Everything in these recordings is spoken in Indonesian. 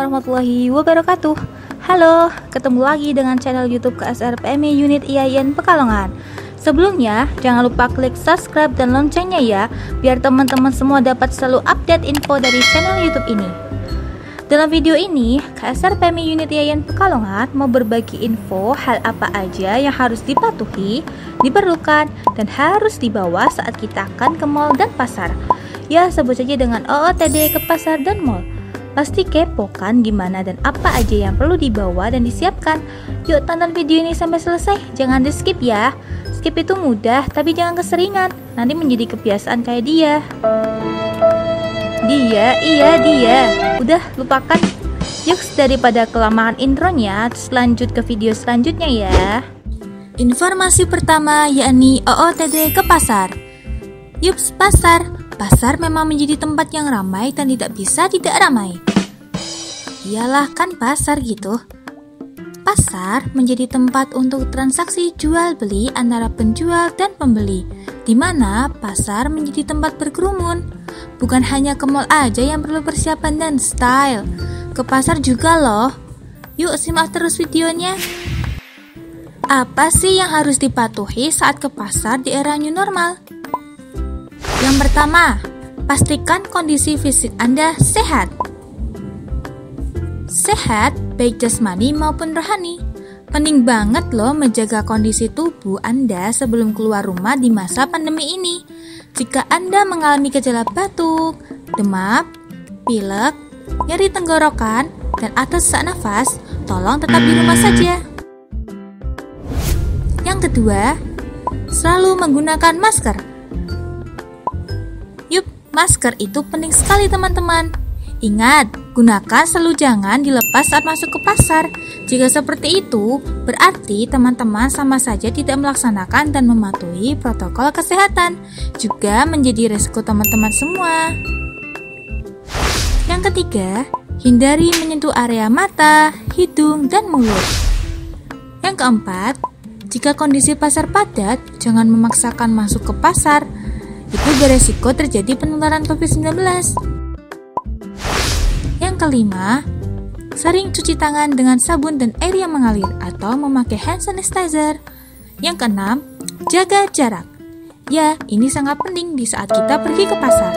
warahmatullahi wabarakatuh. Halo, ketemu lagi dengan channel YouTube KSR PMI Unit IAIN Pekalongan. Sebelumnya, jangan lupa klik subscribe dan loncengnya ya, biar teman-teman semua dapat selalu update info dari channel YouTube ini. Dalam video ini, KSR PMI Unit IAIN Pekalongan mau berbagi info hal apa aja yang harus dipatuhi, diperlukan, dan harus dibawa saat kita akan ke mall dan pasar. Ya, sebut saja dengan OOTD ke pasar dan mall. Pasti kepo kan gimana dan apa aja yang perlu dibawa dan disiapkan. Yuk tonton video ini sampai selesai, jangan di skip ya. Skip itu mudah, tapi jangan keseringan, nanti menjadi kebiasaan kayak dia. Dia. Udah, lupakan. Yuk, daripada kelamaan intronya, terus lanjut ke video selanjutnya ya. Informasi pertama yakni OOTD ke pasar. Yups, pasar. Pasar memang menjadi tempat yang ramai dan tidak bisa tidak ramai. Iyalah kan pasar gitu. Pasar menjadi tempat untuk transaksi jual beli antara penjual dan pembeli, di mana pasar menjadi tempat berkerumun. Bukan hanya ke mall aja yang perlu persiapan dan style, ke pasar juga loh. Yuk simak terus videonya. Apa sih yang harus dipatuhi saat ke pasar di era new normal? Yang pertama, pastikan kondisi fisik Anda sehat. Sehat baik jasmani maupun rohani. Penting banget loh menjaga kondisi tubuh Anda sebelum keluar rumah di masa pandemi ini. Jika Anda mengalami gejala batuk, demam, pilek, nyeri tenggorokan, dan atas sesak nafas, tolong tetap di rumah saja. Yang kedua, selalu menggunakan masker. Masker itu penting sekali teman-teman. Ingat, gunakan selalu, jangan dilepas saat masuk ke pasar. Jika seperti itu, berarti teman-teman sama saja tidak melaksanakan dan mematuhi protokol kesehatan. Juga menjadi resiko teman-teman semua. Yang ketiga, hindari menyentuh area mata, hidung, dan mulut. Yang keempat, jika kondisi pasar padat, jangan memaksakan masuk ke pasar. Itu beresiko terjadi penularan COVID-19. Yang kelima, sering cuci tangan dengan sabun dan air yang mengalir atau memakai hand sanitizer. Yang keenam, jaga jarak. Ya, ini sangat penting di saat kita pergi ke pasar.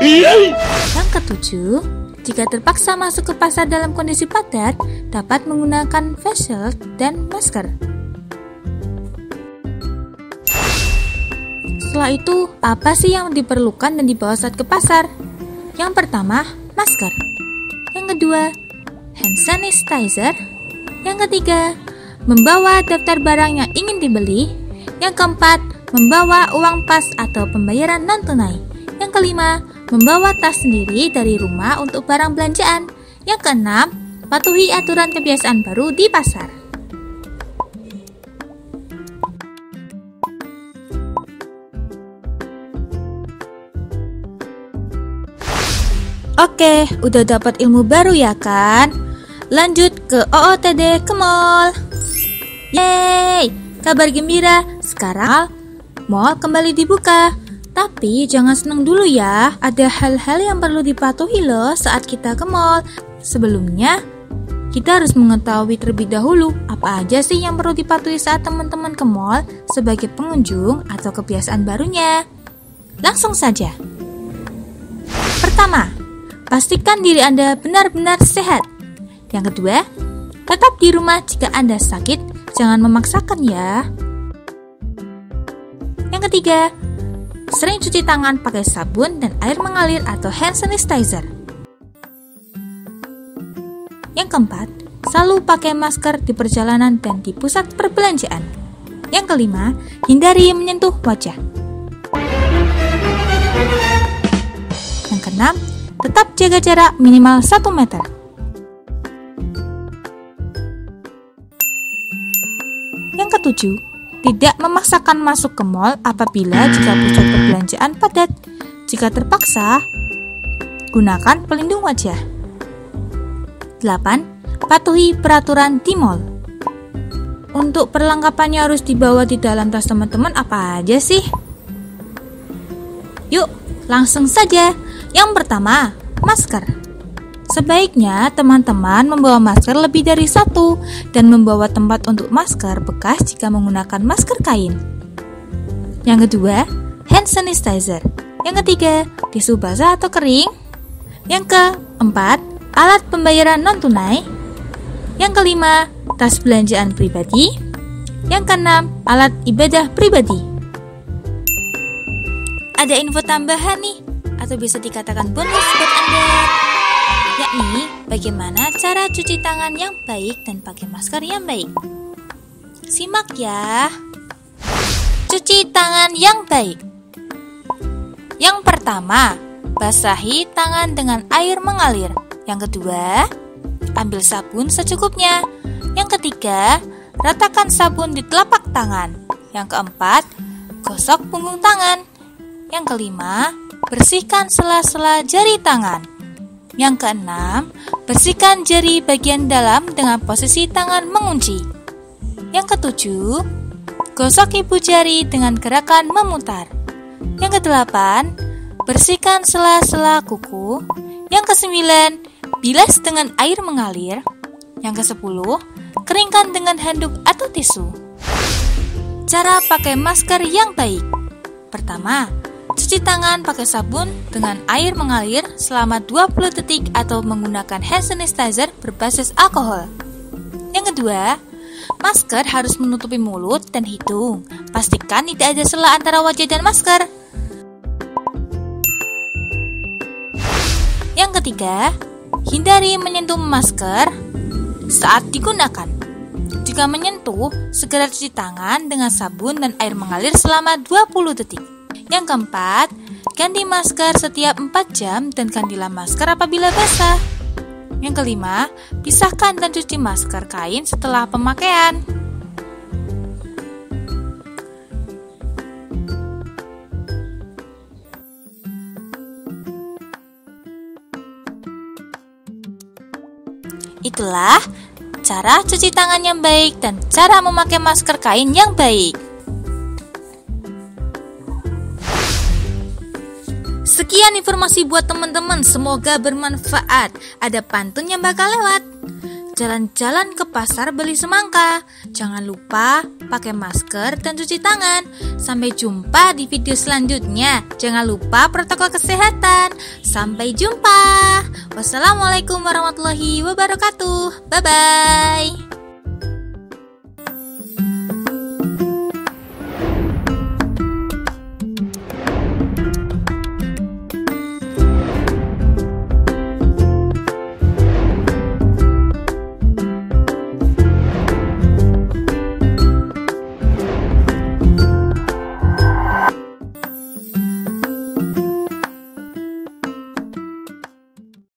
Yang ketujuh, jika terpaksa masuk ke pasar dalam kondisi padat, dapat menggunakan face shield dan masker. Setelah itu, apa sih yang diperlukan dan dibawa saat ke pasar? Yang pertama, masker. Yang kedua, hand sanitizer. Yang ketiga, membawa daftar barang yang ingin dibeli. Yang keempat, membawa uang pas atau pembayaran non-tunai. Yang kelima, membawa tas sendiri dari rumah untuk barang belanjaan. Yang keenam, patuhi aturan kebiasaan baru di pasar. Oke, udah dapat ilmu baru ya kan? Lanjut ke OOTD ke mall. Yeay, kabar gembira, sekarang mall kembali dibuka. Tapi jangan seneng dulu ya, ada hal-hal yang perlu dipatuhi loh saat kita ke mall. Sebelumnya, kita harus mengetahui terlebih dahulu apa aja sih yang perlu dipatuhi saat teman-teman ke mall sebagai pengunjung atau kebiasaan barunya. Langsung saja. Pertama, pastikan diri Anda benar-benar sehat. Yang kedua, tetap di rumah jika Anda sakit, jangan memaksakan ya. Yang ketiga, sering cuci tangan pakai sabun dan air mengalir atau hand sanitizer. Yang keempat, selalu pakai masker di perjalanan dan di pusat perbelanjaan. Yang kelima, hindari menyentuh wajah. Yang keenam, tetap jaga jarak minimal 1 meter. Yang ketujuh, tidak memaksakan masuk ke mall apabila jika pusat perbelanjaan padat. Jika terpaksa, gunakan pelindung wajah. 8. Patuhi peraturan di mall. Untuk perlengkapannya harus dibawa di dalam tas teman-teman apa aja sih? Yuk, langsung saja. Yang pertama, masker. Sebaiknya teman-teman membawa masker lebih dari satu dan membawa tempat untuk masker bekas jika menggunakan masker kain. Yang kedua, hand sanitizer. Yang ketiga, tisu basah atau kering. Yang keempat, alat pembayaran non-tunai. Yang kelima, tas belanjaan pribadi. Yang keenam, alat ibadah pribadi. Ada info tambahan nih, atau bisa dikatakan bonus buat Anda, yakni bagaimana cara cuci tangan yang baik dan pakai masker yang baik. Simak ya. Cuci tangan yang baik. Yang pertama, basahi tangan dengan air mengalir. Yang kedua, ambil sabun secukupnya. Yang ketiga, ratakan sabun di telapak tangan. Yang keempat, gosok punggung tangan. Yang kelima, bersihkan sela-sela jari tangan. Yang keenam, bersihkan jari bagian dalam dengan posisi tangan mengunci. Yang ketujuh, gosok ibu jari dengan gerakan memutar. Yang kedelapan, bersihkan sela-sela kuku. Yang kesembilan, bilas dengan air mengalir. Yang kesepuluh, keringkan dengan handuk atau tisu. Cara pakai masker yang baik. Pertama, cuci tangan pakai sabun dengan air mengalir selama 20 detik atau menggunakan hand sanitizer berbasis alkohol. Yang kedua, masker harus menutupi mulut dan hidung. Pastikan tidak ada sela antara wajah dan masker. Yang ketiga, hindari menyentuh masker saat digunakan. Jika menyentuh, segera cuci tangan dengan sabun dan air mengalir selama 20 detik. Yang keempat, ganti masker setiap 4 jam dan gantilah masker apabila basah. Yang kelima, pisahkan dan cuci masker kain setelah pemakaian. Itulah cara cuci tangan yang baik dan cara memakai masker kain yang baik. Sekian informasi buat teman-teman, semoga bermanfaat. Ada pantun yang bakal lewat. Jalan-jalan ke pasar beli semangka. Jangan lupa pakai masker dan cuci tangan. Sampai jumpa di video selanjutnya. Jangan lupa protokol kesehatan. Sampai jumpa. Wassalamualaikum warahmatullahi wabarakatuh. Bye-bye.